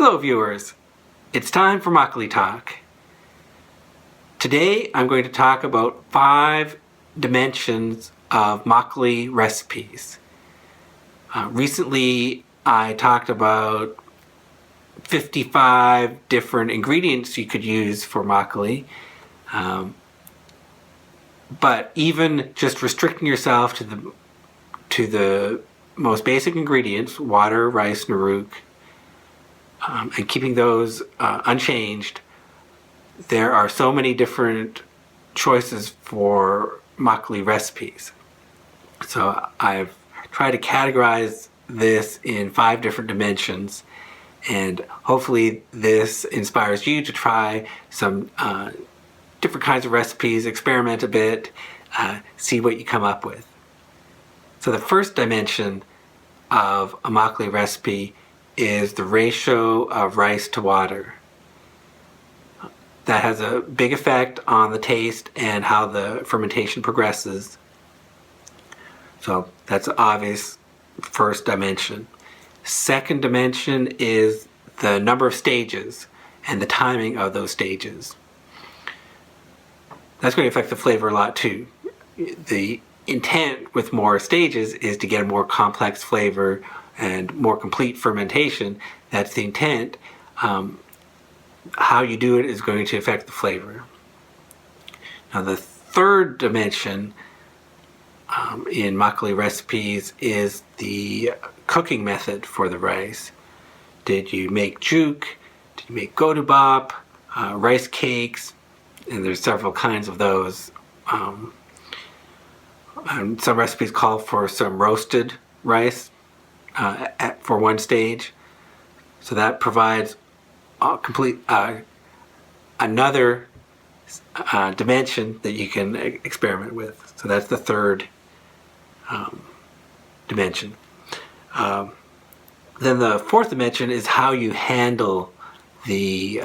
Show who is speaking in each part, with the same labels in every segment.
Speaker 1: Hello viewers, it's time for Makgeolli Talk. Today I'm going to talk about 5 dimensions of makgeolli recipes. Recently I talked about 55 different ingredients you could use for makgeolli. But even just restricting yourself to the most basic ingredients, water, rice, and arug, and keeping those unchanged, there are so many different choices for makgeolli recipes. So I've tried to categorize this in 5 different dimensions, and hopefully this inspires you to try some different kinds of recipes, experiment a bit, see what you come up with. So the first dimension of a makgeolli recipe is the ratio of rice to water. That has a big effect on the taste and how the fermentation progresses. So that's an obvious first dimension. Second dimension is the number of stages and the timing of those stages. That's going to affect the flavor a lot too. The intent with more stages is to get a more complex flavor and more complete fermentation. That's the intent. How you do it is going to affect the flavor. Now the third dimension in makgeolli recipes is the cooking method for the rice. Did you make juk? Did you make godubap? Rice cakes? And there's several kinds of those. And some recipes call for some roasted rice for one stage. So that provides a complete another dimension that you can experiment with. So that's the third dimension. Then the fourth dimension is how you handle the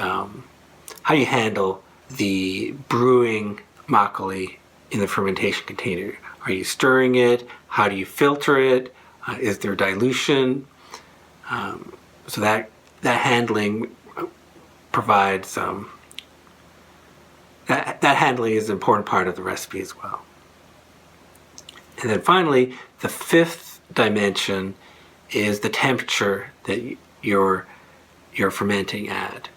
Speaker 1: brewing makgeolli in the fermentation container. Are you stirring it? How do you filter it? Is there dilution? So that handling provides that handling is an important part of the recipe as well. And then finally, the fifth dimension is the temperature that you're fermenting at,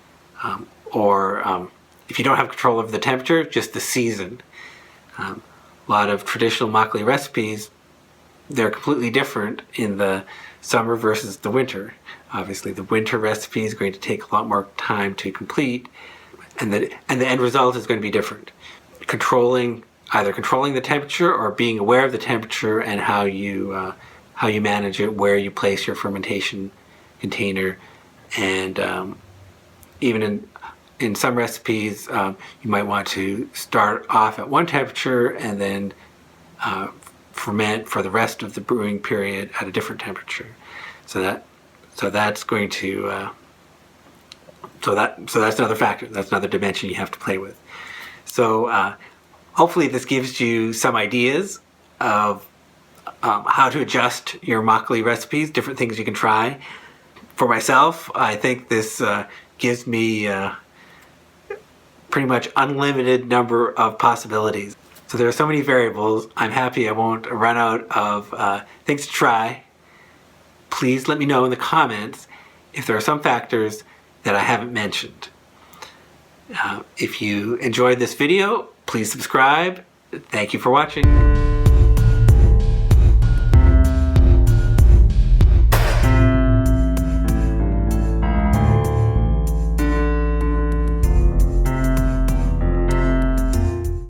Speaker 1: if you don't have control over the temperature, just the season. A lot of traditional makgeolli recipes, they're completely different in the summer versus the winter. Obviously, the winter recipe is going to take a lot more time to complete, and the end result is going to be different. Either controlling the temperature or being aware of the temperature and how you manage it, where you place your fermentation container, and even in some recipes, you might want to start off at one temperature and then ferment for the rest of the brewing period at a different temperature. So that's going to so that's another factor. That's another dimension you have to play with. So hopefully this gives you some ideas of how to adjust your makgeolli recipes, different things you can try. For myself, I think this gives me pretty much unlimited number of possibilities. So there are so many variables. I'm happy I won't run out of things to try. Please let me know in the comments if there are some factors that I haven't mentioned. If you enjoyed this video, please subscribe. Thank you for watching.